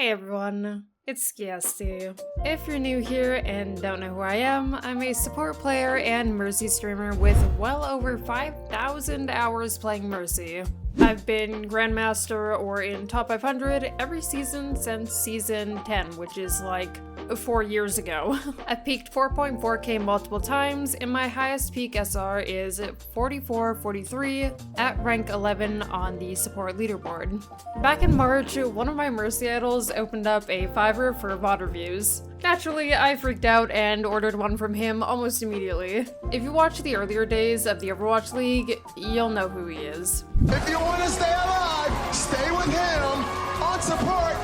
Hey everyone, it's Skiesti. If you're new here and don't know who I am, I'm a support player and Mercy streamer with well over 5,000 hours playing Mercy. I've been Grandmaster or in top 500 every season since season 10, which is like 4 years ago. I've peaked 4.4k multiple times, and my highest peak SR is 4443 at rank 11 on the support leaderboard. Back in March, one of my Mercy idols opened up a Fiverr for VOD reviews. Naturally, I freaked out and ordered one from him almost immediately. If you watch the earlier days of the Overwatch League, you'll know who he is. If you want to stay alive, stay with him on support.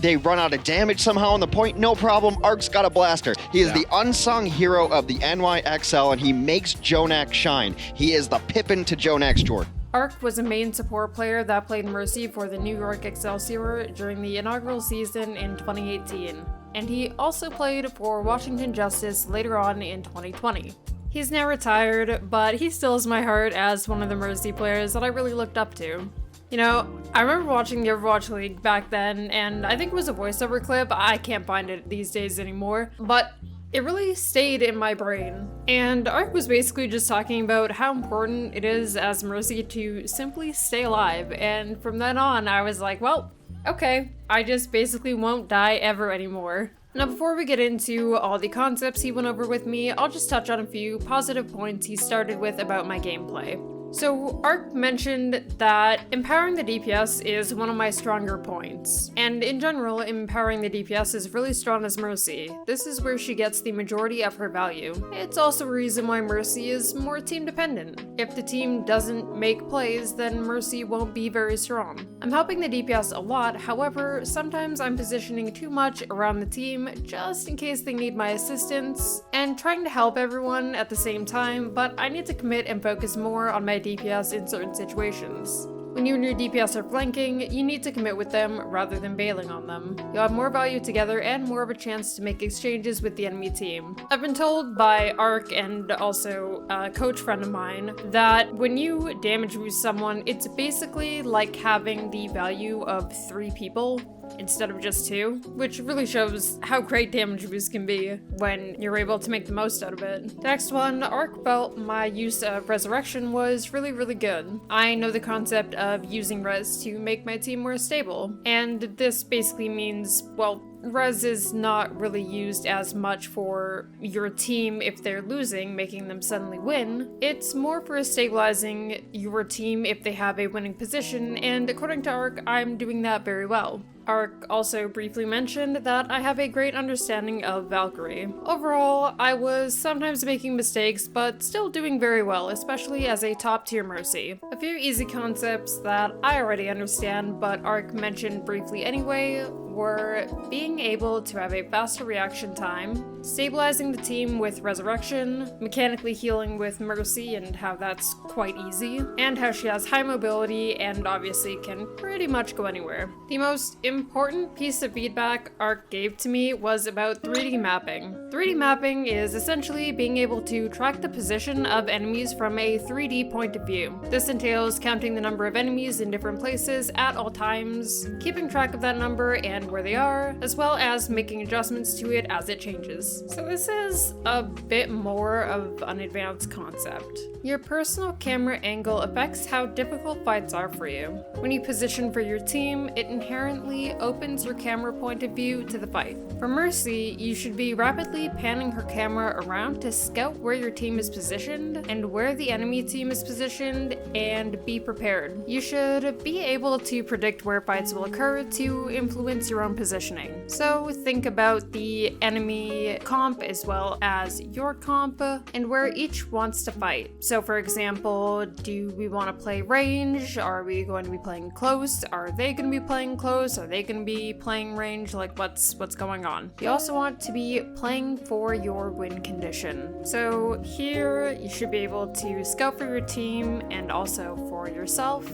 They run out of damage somehow on the point, no problem. Ark's got a blaster. He is the unsung hero of the NYXL, and he makes JJoNak shine. He is the Pippin to JJonak's Jordan. Ark was a main support player that played Mercy for the New York Excelsior during the inaugural season in 2018, and he also played for Washington Justice later on in 2020. He's now retired, but he still has my heart as one of the Mercy players that I really looked up to. You know, I remember watching the Overwatch League back then, and I think it was a voiceover clip. I can't find it these days anymore, but it really stayed in my brain. And Ark was basically just talking about how important it is as Mercy to simply stay alive, and from then on I was like, well, okay, I just basically won't die ever anymore. Now before we get into all the concepts he went over with me, I'll just touch on a few positive points he started with about my gameplay. So, Ark mentioned that empowering the DPS is one of my stronger points, and in general, empowering the DPS is really strong as Mercy. This is where she gets the majority of her value. It's also a reason why Mercy is more team dependent. If the team doesn't make plays, then Mercy won't be very strong. I'm helping the DPS a lot, however, sometimes I'm positioning too much around the team just in case they need my assistance, and trying to help everyone at the same time, but I need to commit and focus more on my DPS in certain situations. When you and your DPS are flanking, you need to commit with them rather than bailing on them. You'll have more value together and more of a chance to make exchanges with the enemy team. I've been told by Ark and also a coach friend of mine that when you damage boost someone, it's basically like having the value of 3 people instead of just 2, which really shows how great damage boost can be when you're able to make the most out of it. The next one, Ark felt my use of Resurrection was really good. I know the concept of using res to make my team more stable, and this basically means, well, res is not really used as much for your team if they're losing, making them suddenly win. It's more for stabilizing your team if they have a winning position, and according to Ark, I'm doing that very well. Ark also briefly mentioned that I have a great understanding of Valkyrie. Overall, I was sometimes making mistakes, but still doing very well, especially as a top tier Mercy. A few easy concepts that I already understand, but Ark mentioned briefly anyway, were being able to have a faster reaction time, stabilizing the team with Resurrection, mechanically healing with Mercy and how that's quite easy, and how she has high mobility and obviously can pretty much go anywhere. The most important piece of feedback Ark gave to me was about 3D mapping. 3D mapping is essentially being able to track the position of enemies from a 3D point of view. This entails counting the number of enemies in different places at all times, keeping track of that number and where they are, as well as making adjustments to it as it changes. So this is a bit more of an advanced concept. Your personal camera angle affects how difficult fights are for you. When you position for your team, it inherently opens your camera point of view to the fight. For Mercy, you should be rapidly panning her camera around to scout where your team is positioned and where the enemy team is positioned and be prepared. You should be able to predict where fights will occur to influence your own positioning. So think about the enemy comp as well as your comp and where each wants to fight. So for example, do we want to play range? Are we going to be playing close? Are they going to be playing close? Are they going to be playing range? Like what's going on? You also want to be playing for your win condition. So here you should be able to scout for your team and also for yourself.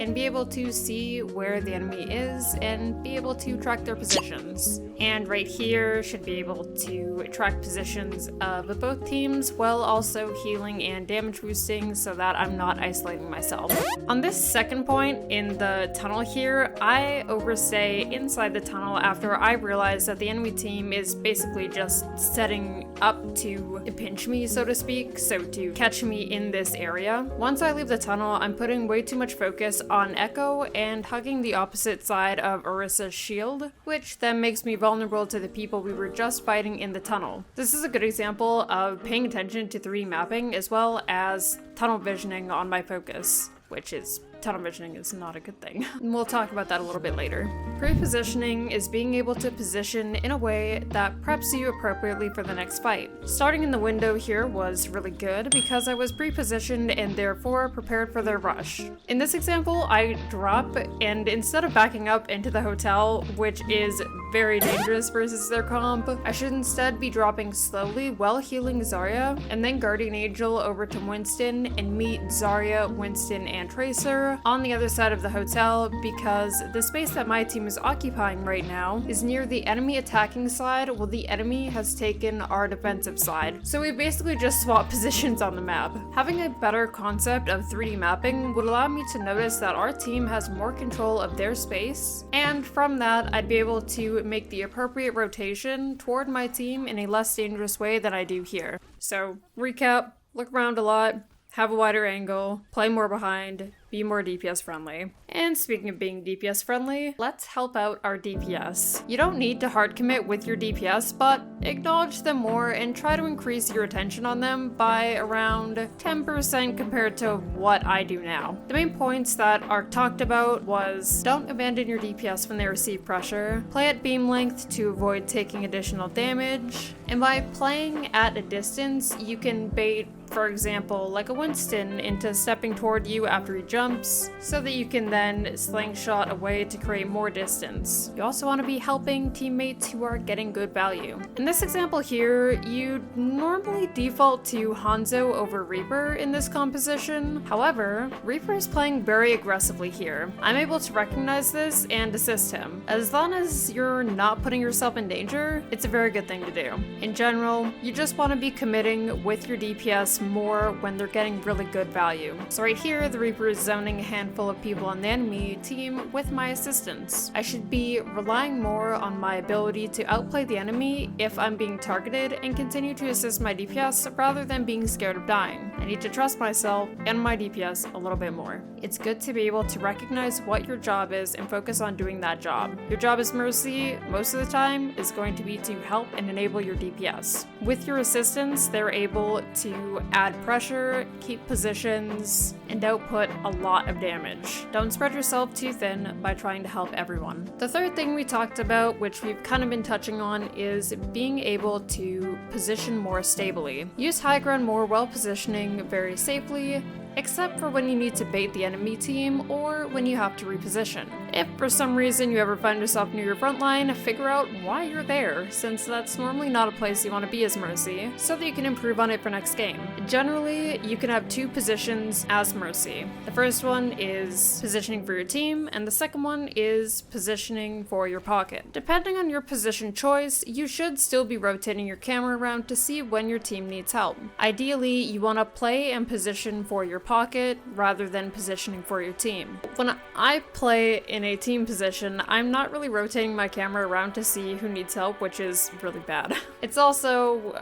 and be able to see where the enemy is and be able to track their positions. And right here should be able to track positions of both teams while also healing and damage boosting so that I'm not isolating myself. On this second point in the tunnel here, I overstay inside the tunnel after I realize that the enemy team is basically just setting up to pinch me, so to speak, so to catch me in this area. Once I leave the tunnel, I'm putting way too much focus on Echo and hugging the opposite side of Orissa's shield, which then makes me vulnerable to the people we were just fighting in the tunnel. This is a good example of paying attention to 3D mapping as well as tunnel visioning on my focus, which is tunnel visioning is not a good thing. We'll talk about that a little bit later. Pre-positioning is being able to position in a way that preps you appropriately for the next fight. Starting in the window here was really good because I was pre-positioned and therefore prepared for their rush. In this example, I drop and instead of backing up into the hotel, which is very dangerous versus their comp, I should instead be dropping slowly while healing Zarya and then Guardian Angel over to Winston and meet Zarya, Winston, and Tracer on the other side of the hotel because the space that my team is occupying right now is near the enemy attacking side while the enemy has taken our defensive side. So we basically just swap positions on the map. Having a better concept of 3D mapping would allow me to notice that our team has more control of their space, and from that I'd be able to make the appropriate rotation toward my team in a less dangerous way than I do here. So recap, look around a lot, have a wider angle, play more behind, be more DPS friendly. And speaking of being DPS friendly, let's help out our DPS. You don't need to hard commit with your DPS, but acknowledge them more and try to increase your attention on them by around 10% compared to what I do now. The main points that Ark talked about was don't abandon your DPS when they receive pressure, play at beam length to avoid taking additional damage, and by playing at a distance, you can bait, for example, like a Winston into stepping toward you after he jumps, so that you can then slingshot away to create more distance. You also want to be helping teammates who are getting good value. In this example here, you'd normally default to Hanzo over Reaper in this composition. However, Reaper is playing very aggressively here. I'm able to recognize this and assist him. As long as you're not putting yourself in danger, it's a very good thing to do. In general, you just want to be committing with your DPS more when they're getting really good value. So right here, the Reaper is zoning a handful of people on the enemy team with my assistance. I should be relying more on my ability to outplay the enemy if I'm being targeted and continue to assist my DPS rather than being scared of dying. I need to trust myself and my DPS a little bit more. It's good to be able to recognize what your job is and focus on doing that job. Your job as Mercy, most of the time, is going to be to help and enable your DPS. With your assistance, they're able to add pressure, keep positions, and output a lot of damage. Don't spread yourself too thin by trying to help everyone. The third thing we talked about, which we've kind of been touching on, is being able to position more stably. Use high ground more while positioning very safely, except for when you need to bait the enemy team or when you have to reposition. If for some reason you ever find yourself near your front line, figure out why you're there, since that's normally not a place you want to be as Mercy, so that you can improve on it for next game. Generally, you can have two positions as Mercy. The first one is positioning for your team, and the second one is positioning for your pocket. Depending on your position choice, you should still be rotating your camera around to see when your team needs help. Ideally, you want to play and position for your pocket rather than positioning for your team. When I play in a team position, I'm not really rotating my camera around to see who needs help, which is really bad. It's also,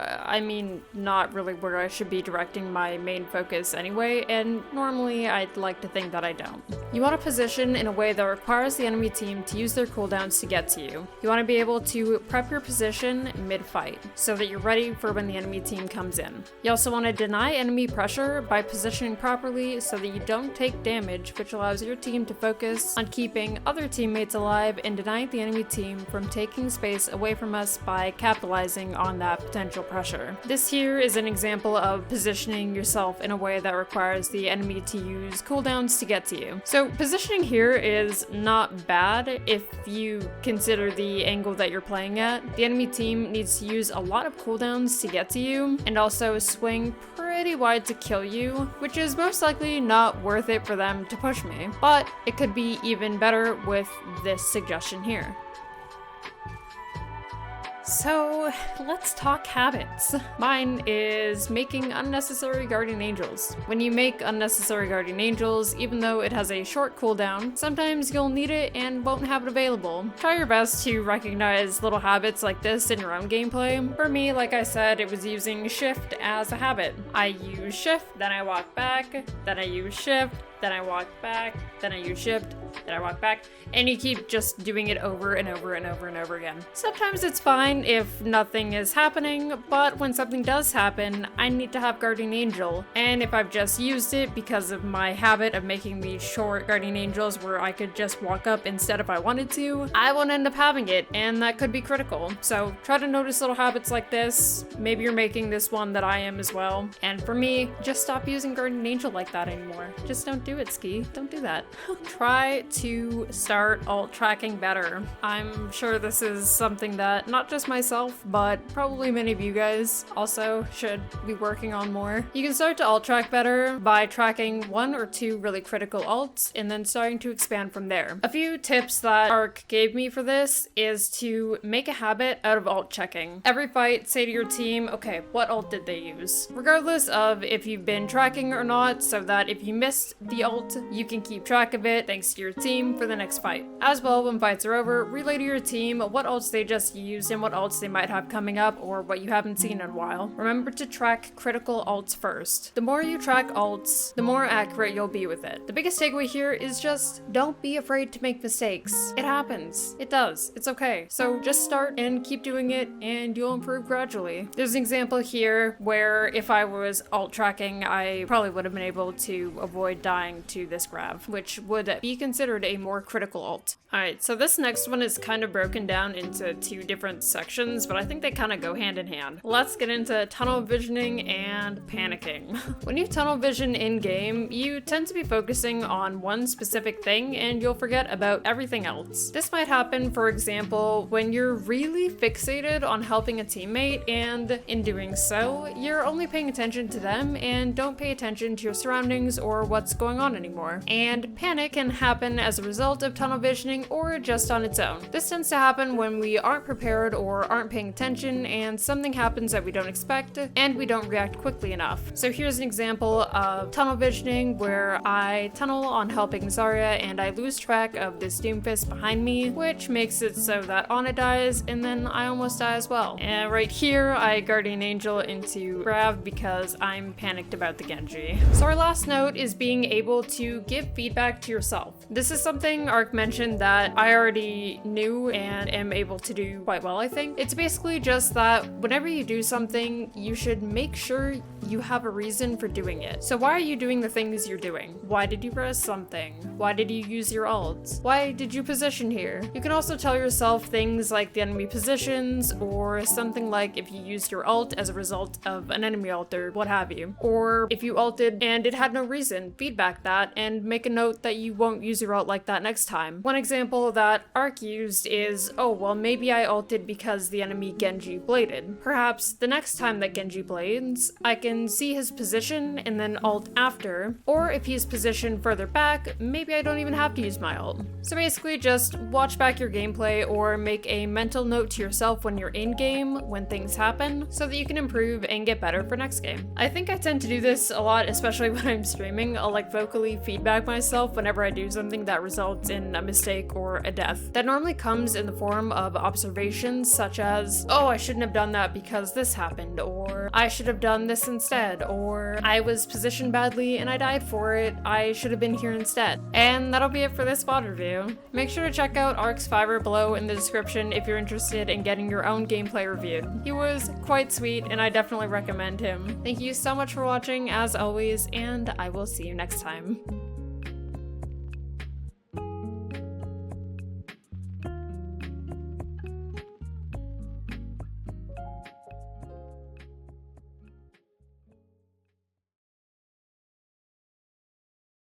not really where I should be directing my main focus anyway, and normally I'd like to think that I don't. You want to position in a way that requires the enemy team to use their cooldowns to get to you. You want to be able to prep your position mid-fight, so that you're ready for when the enemy team comes in. You also want to deny enemy pressure by positioning properly so that you don't take damage, which allows your team to focus on keeping other teammates alive and denying the enemy team from taking space away from us by capitalizing on that potential pressure. This here is an example of positioning yourself in a way that requires the enemy to use cooldowns to get to you. So positioning here is not bad if you consider the angle that you're playing at. The enemy team needs to use a lot of cooldowns to get to you and also swing pretty wide to kill you, which is most most likely not worth it for them to push me, but it could be even better with this suggestion here. So let's talk habits. Mine is making unnecessary guardian angels. When you make unnecessary guardian angels, even though it has a short cooldown, sometimes you'll need it and won't have it available. Try your best to recognize little habits like this in your own gameplay. For me, like I said, it was using shift as a habit. I use shift, then I walk back, then I use shift, then I walk back, then I use shift, then I walk back, and you keep just doing it over and over and over and over again. Sometimes it's fine if nothing is happening, but when something does happen, I need to have Guardian Angel, and if I've just used it because of my habit of making these short Guardian Angels where I could just walk up instead if I wanted to, I won't end up having it, and that could be critical. So try to notice little habits like this. Maybe you're making this one that I am as well, and for me, just stop using Guardian Angel like that anymore. Just don't do it, Ski. Don't do that. Try to start ult tracking better. I'm sure this is something that not just myself, but probably many of you guys also should be working on more. You can start to ult track better by tracking 1 or 2 really critical ults and then starting to expand from there. A few tips that Arc gave me for this is to make a habit out of ult checking. Every fight, say to your team, okay, what ult did they use? Regardless of if you've been tracking or not, so that if you missed the ult, you can keep track of it thanks to your team for the next fight. As well, when fights are over, relay to your team what ults they just used and what ults they might have coming up or what you haven't seen in a while. Remember to track critical ults first. The more you track ults, the more accurate you'll be with it. The biggest takeaway here is just don't be afraid to make mistakes. It happens. It does. It's okay. So just start and keep doing it and you'll improve gradually. There's an example here where if I was ult tracking, I probably would have been able to avoid dying to this grab, which would be considered a more critical ult. Alright, so this next one is kind of broken down into 2 different sections, but I think they kind of go hand in hand. Let's get into tunnel visioning and panicking. When you tunnel vision in-game, you tend to be focusing on one specific thing and you'll forget about everything else. This might happen, for example, when you're really fixated on helping a teammate and in doing so, you're only paying attention to them and don't pay attention to your surroundings or what's going on anymore. And panic can happen as a result of tunnel visioning or just on its own. This tends to happen when we aren't prepared or aren't paying attention and something happens that we don't expect and we don't react quickly enough. So here's an example of tunnel visioning where I tunnel on helping Zarya and I lose track of this Doomfist behind me, which makes it so that Ana dies and then I almost die as well. And right here I Guardian Angel into Grav because I'm panicked about the Genji. So our last note is being able to give feedback to yourself. This is something Arc mentioned that I already knew and am able to do quite well, I think. It's basically just that whenever you do something, you should make sure you have a reason for doing it. So why are you doing the things you're doing? Why did you press something? Why did you use your ults? Why did you position here? You can also tell yourself things like the enemy positions or something like if you used your ult as a result of an enemy ult or what have you. Or if you ulted and it had no reason, feedback that and make a note that you won't use your ult like that next time. One example that Arc used is, oh, well, maybe I ulted because the enemy Genji bladed. Perhaps the next time that Genji blades, I can see his position and then ult after, or if he's positioned further back, maybe I don't even have to use my ult. So basically just watch back your gameplay or make a mental note to yourself when you're in game when things happen so that you can improve and get better for next game. I think I tend to do this a lot, especially when I'm streaming. I'll like vocally feedback myself whenever I do something that results in a mistake or a death. That normally comes in the form of observations such as, oh, I shouldn't have done that because this happened, or I should have done this instead, or I was positioned badly and I died for it, I should have been here instead. And that'll be it for this VOD review. Make sure to check out Arc's Fiverr below in the description if you're interested in getting your own gameplay reviewed. He was quite sweet and I definitely recommend him. Thank you so much for watching as always, and I will see you next time.